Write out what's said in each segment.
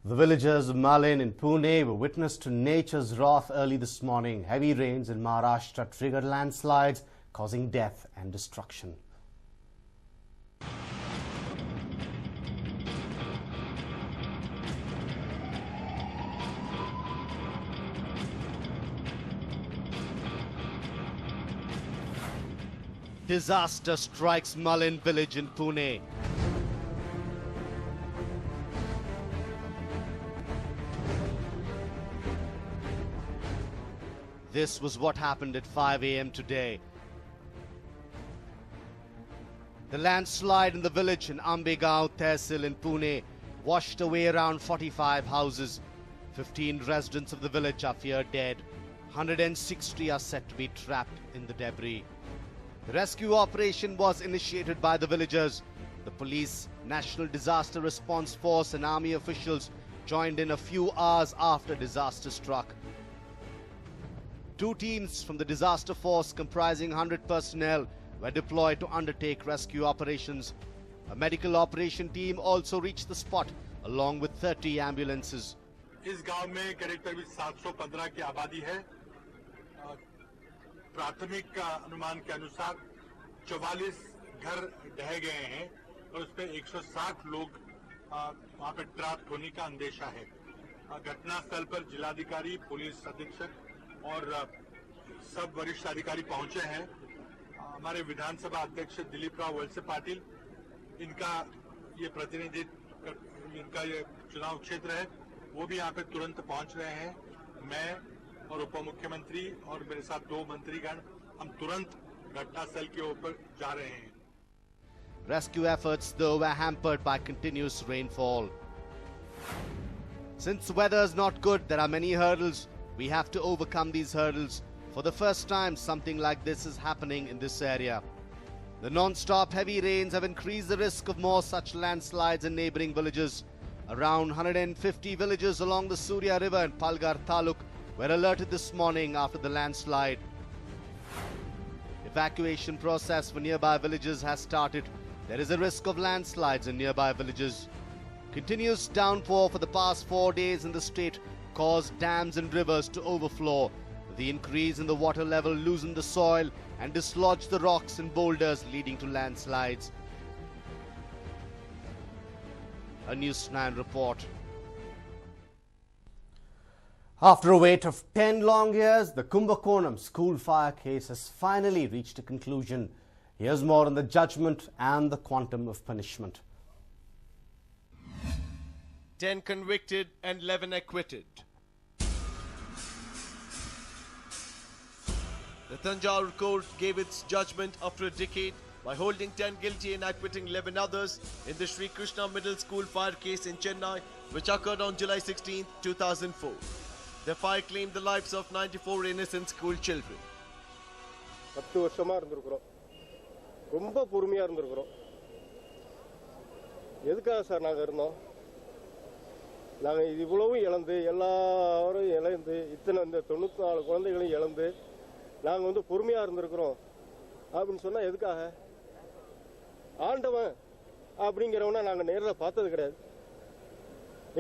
The villagers of Malin in Pune were witness to nature's wrath early this morning. Heavy rains in Maharashtra triggered landslides, causing death and destruction. Disaster strikes Malin village in Pune. This was what happened at 5 a.m. today. The landslide in the village in Ambegaon Tehsil in Pune washed away around 45 houses. 15 residents of the village are feared dead. 160 are said to be trapped in the debris. The rescue operation was initiated by the villagers. The police, National Disaster Response Force and army officials joined in a few hours after disaster struck. 2 teams from the disaster force comprising 100 personnel were deployed to undertake rescue operations. A medical operation team also reached the spot along with 30 ambulances. इस गांव में करीब 715 की आबादी है। प्राथमिक अनुमान के अनुसार 44 घर ढह गए हैं और उसपे 160 लोग वहां पे ट्रैप होने का अंदेशा है। घटना स्थल पर जिलाधिकारी, पुलिस अधीक्षक और सब वरिष्ठ अधिकारी पहुंचे हैं। हमारे विधानसभा अध्यक्ष दिलीप राव वलसे पाटिल, इनका ये प्रतिनिधित्व, इनका ये चुनाव क्षेत्र है, वो भी यहाँ पे तुरंत पहुंच रहे हैं। मैं और उप मुख्यमंत्री और मेरे साथ 2 मंत्रीगण हम तुरंत घटनास्थल के ऊपर जा रहे हैं। Rescue efforts though were hampered by continuous rainfall. Since the weather is not good, there are many hurdles. We have to overcome these hurdles. For the first time, something like this is happening in this area. The non-stop heavy rains have increased the risk of more such landslides in neighbouring villages. Around 150 villages along the Surya River in Palghar Taluk were alerted this morning after the landslide. Evacuation process for nearby villages has started. There is a risk of landslides in nearby villages. Continuous downpour for the past 4 days in the state caused dams and rivers to overflow. The increase in the water level loosened the soil and dislodged the rocks and boulders, leading to landslides. A News9 report. After a wait of 10 long years, the Kumbakonam school fire case has finally reached a conclusion. Here's more on the judgment and the quantum of punishment. 10 convicted and 11 acquitted. The Tanjore court gave its judgment after a decade by holding 10 guilty and acquitting 11 others in the Sri Krishna Middle School fire case in Chennai, which occurred on July 16, 2004. The fire claimed the lives of 94 innocent school children. 10 வருஷமா இருந்திருக்கிறோம். ரொம்ப பொறுமையா இருந்திருக்கிறோம். எதுக்காக sir நாங்க இருந்தோம்? நாங்க இவ்வளவு இழந்து எல்லாரும் இழந்து இத்தனை இந்த 94 குழந்தைகளையும் இழந்து நாங்க வந்து பொறுமையா இருந்திருக்கிறோம் அப்படின்னு சொன்னா எதுக்காக? ஆண்டவன் அப்படிங்கிறவனை நாங்க நேர்ல பார்த்தது கிடையாது.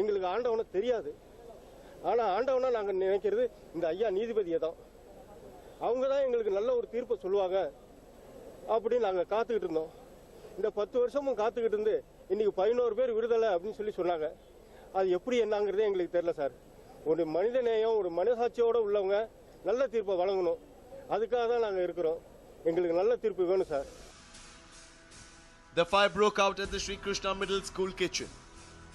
எங்களுக்கு ஆண்டவனை தெரியாது. ஆனா ஆண்டவனை நாங்க நினைக்கிறது இந்த ஐயா நீதிபதியை தான். அவங்க தான் எங்களுக்கு நல்ல ஒரு தீர்ப்பை சொல்லுவாங்க அப்படின்னு நாங்க காத்துக்கிட்டு இருந்தோம். இந்த 10 வருஷமும் காத்துக்கிட்டு இருந்து இன்னைக்கு 11 பேர் விடுதலை அப்படின்னு சொல்லி சொன்னாங்க. அது எப்படி என்னங்கிறதே எங்களுக்கு தெரியல சார். ஒரு மனித நேயம், ஒரு மனசாட்சியோட உள்ளவங்க நல்ல தீர்ப்பை வழங்கணும். அதுக்காக தான் நாங்க இருக்கிறோம். எங்களுக்கு நல்ல தீர்ப்பு வேணும் sir. The fire broke out at the Sri Krishna Middle School kitchen.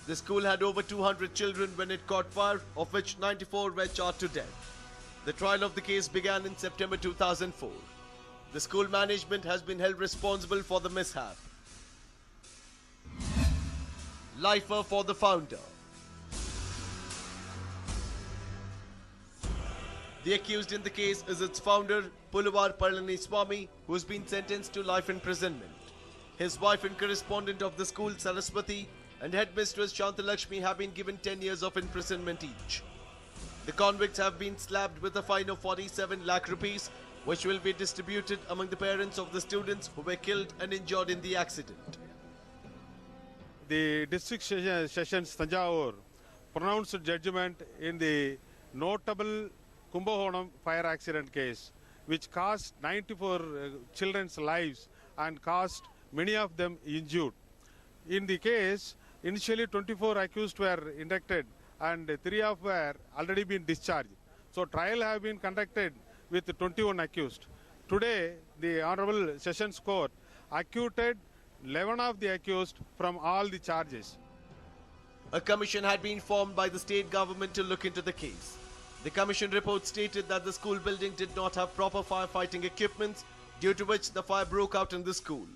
The school had over 200 children when it caught fire, of which 94 were charged to death. The trial of the case began in September 2004. The school management has been held responsible for the mishap. Lifer for the founder. The accused in the case is its founder, Puluvar Palaniswamy, who has been sentenced to life imprisonment. His wife and correspondent of the school, Saraswati, and headmistress Shantalakshmi have been given 10 years of imprisonment each. The convicts have been slapped with a fine of 47 lakh rupees, which will be distributed among the parents of the students who were killed and injured in the accident. The district sessions Tanjore pronounced judgment in the notable Kumbakonam fire accident case, which cost 94 children's lives and caused many of them injured. In the case, initially 24 accused were indicted and 3 of were already been discharged. So trial have been conducted with 21 accused. Today, the Honorable Sessions Court acquitted 11 of the accused from all the charges. A commission had been formed by the state government to look into the case. The commission report stated that the school building did not have proper firefighting equipment, due to which the fire broke out in the school.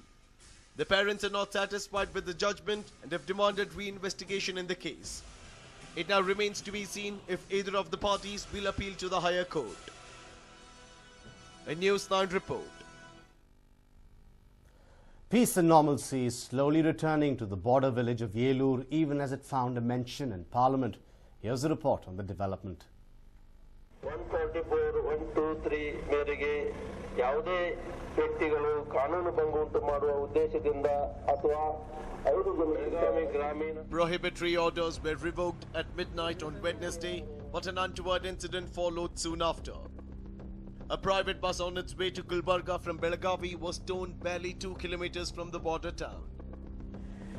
The parents are not satisfied with the judgment and have demanded reinvestigation in the case. It now remains to be seen if either of the parties will appeal to the higher court. A News9 report. Peace and normalcy is slowly returning to the border village of Yelur, even as it found a mention in Parliament. Here's a report on the development. 144, 123 ಮೇರೆಗೆ ಯಾವುದೇ ವ್ಯಕ್ತಿಗಳು ಕಾನೂನು ಭಂಗ ಉಂಟು ಮಾಡುವ ಉದ್ದೇಶದಿಂದ ಅಥವಾ 5 ಬೆಳಗಾವಿ ಗ್ರಾಮೀಣ Prohibitory orders were revoked at midnight on Wednesday, but an untoward incident followed soon after. A private bus on its way to Gulbarga from Belagavi was towed barely 2 kilometers from the border town.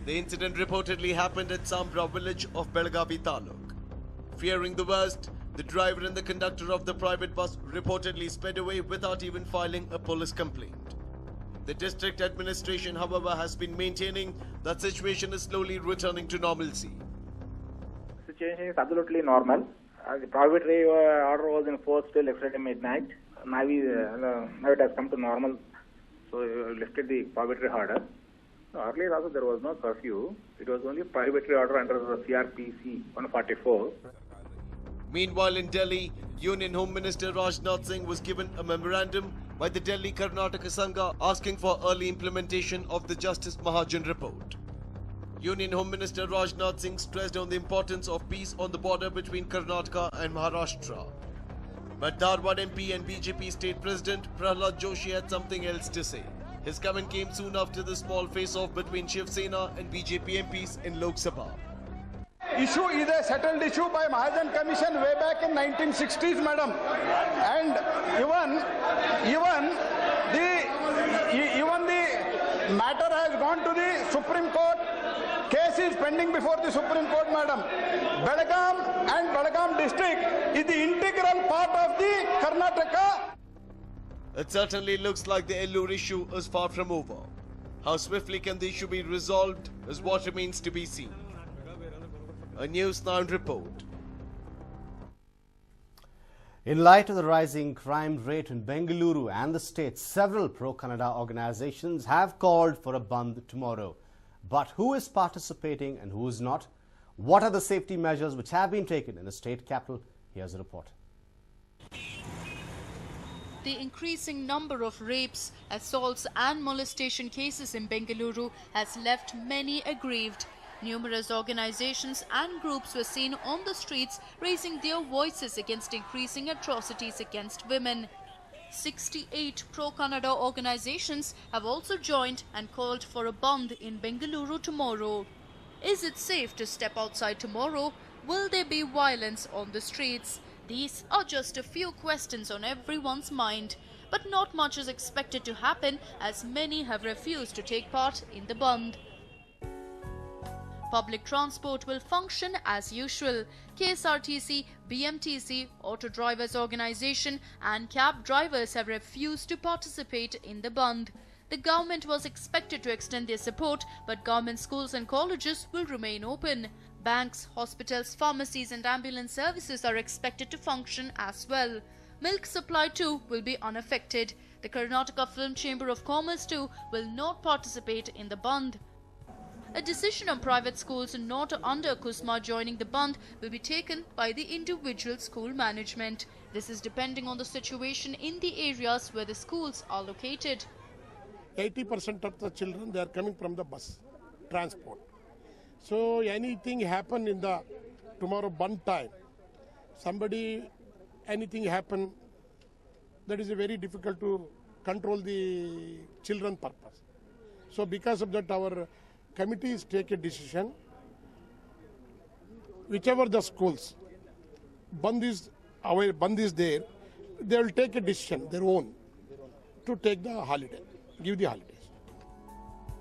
The incident reportedly happened at Sambra village of Belagavi Taluk. Fearing the worst, the driver and the conductor of the private bus reportedly sped away without even filing a police complaint. The district administration, however, has been maintaining that situation is slowly returning to normalcy. Situation is absolutely normal. The prohibitory order was enforced till yesterday midnight. Now it has come to normal, so we lifted the prohibitory order. Earlier also there was no curfew. It was only prohibitory order under the CRPC 144. Meanwhile, in Delhi, Union Home Minister Rajnath Singh was given a memorandum by the Delhi Karnataka Sangha asking for early implementation of the Justice Mahajan report. Union Home Minister Rajnath Singh stressed on the importance of peace on the border between Karnataka and Maharashtra. But Dharwad MP and BJP State President Prahlad Joshi had something else to say. His comment came soon after the small face-off between Shiv Sena and BJP MPs in Lok Sabha. Issue is a settled issue by Mahajan Commission way back in 1960s, madam. And even the matter has gone to the Supreme Court. Case is pending before the Supreme Court, madam. Belagaum and Belagaum district is the integral part of the Karnataka. It certainly looks like the Ellur issue is far from over. How swiftly can the issue be resolved is what remains to be seen. A News9 report. In light of the rising crime rate in Bengaluru and the state, several pro-Kannada organizations have called for a bandh tomorrow. But who is participating and who is not? What are the safety measures which have been taken in the state capital? Here's a report. The increasing number of rapes, assaults and molestation cases in Bengaluru has left many aggrieved. Numerous organizations and groups were seen on the streets raising their voices against increasing atrocities against women. 68 pro-Kannada organizations have also joined and called for a bandh in Bengaluru tomorrow. Is it safe to step outside tomorrow? Will there be violence on the streets? These are just a few questions on everyone's mind. But not much is expected to happen as many have refused to take part in the bandh. Public transport will function as usual. KSRTC, BMTC, Auto Drivers Organisation and cab drivers have refused to participate in the bandh. The government was expected to extend their support, but government schools and colleges will remain open. Banks, hospitals, pharmacies and ambulance services are expected to function as well. Milk supply too will be unaffected. The Karnataka Film Chamber of Commerce too will not participate in the bandh. A decision on private schools not under KUSMA joining the bandh will be taken by the individual school management. This is depending on the situation in the areas where the schools are located. 80% of the children, they are coming from the bus transport. So anything happen in the tomorrow bandh time, anything happen, that is very difficult to control the children purpose. So because of that, our committees take a decision whichever the schools, Band is there, they will take a decision, their own, to take the holiday, give the holidays.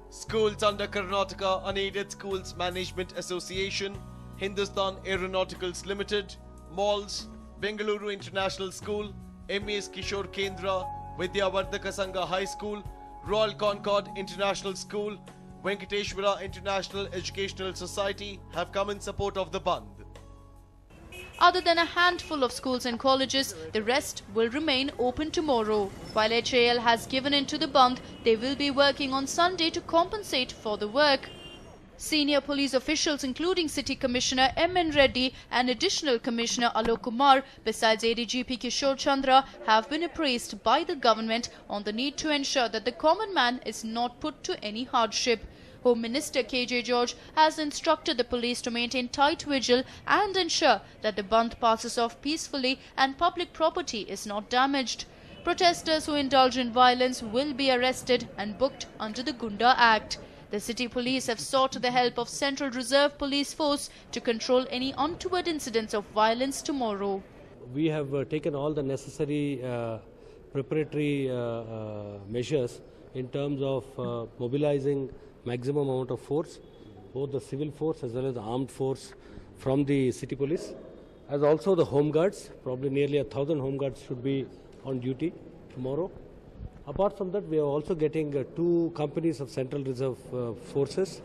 Schools under Karnataka Unaided Schools Management Association, Hindustan Aeronauticals Limited, malls, Bengaluru International School, MES Kishore Kendra, Vidyavardhaka Sangha High School, Royal Concord International School, Venkateshwara International Educational Society have come in support of the Bandh. Other than a handful of schools and colleges, the rest will remain open tomorrow. While HAL has given in to the Bandh, they will be working on Sunday to compensate for the work. Senior police officials including City Commissioner M.N. Reddy and Additional Commissioner Alok Kumar, besides ADGP Kishore Chandra, have been appraised by the government on the need to ensure that the common man is not put to any hardship. Home Minister K.J. George has instructed the police to maintain tight vigil and ensure that the Bandh passes off peacefully and public property is not damaged. Protesters who indulge in violence will be arrested and booked under the Gunda Act. The city police have sought the help of Central Reserve Police Force to control any untoward incidents of violence tomorrow. We have taken all the necessary preparatory measures in terms of mobilizing maximum amount of force, both the civil force as well as the armed force from the city police, as also the home guards. Probably nearly 1,000 home guards should be on duty tomorrow. Apart from that, we are also getting 2 companies of Central Reserve forces.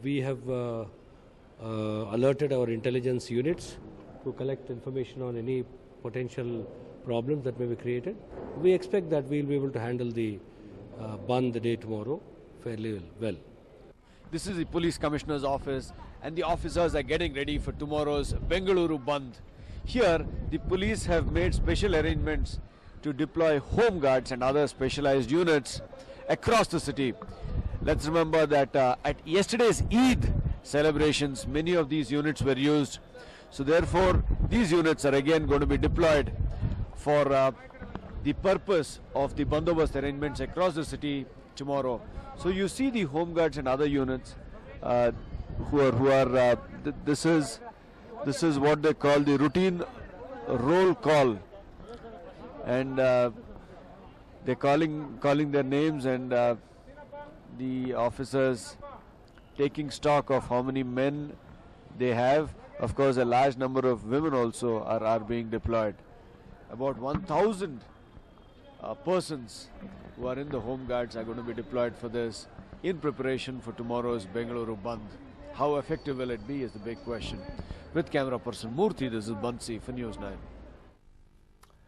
We have alerted our intelligence units to collect information on any potential problems that may be created. We expect that we will be able to handle the Bandh the day tomorrow fairly well. This is the Police Commissioner's office, and the officers are getting ready for tomorrow's Bengaluru Bandh. Here, the police have made special arrangements to deploy home guards and other specialized units across the city. Let's remember that at yesterday's Eid celebrations, many of these units were used. So therefore, these units are again going to be deployed for the purpose of the bandobast arrangements across the city tomorrow. So you see the home guards and other units this is what they call the routine roll call, and they're calling their names, and the officers taking stock of how many men they have. Of course, a large number of women also are being deployed. About 1,000 persons who are in the home guards are going to be deployed for this in preparation for tomorrow's Bengaluru Bandh. How effective will it be is the big question. With camera person Murthy, this is Bansi for News 9.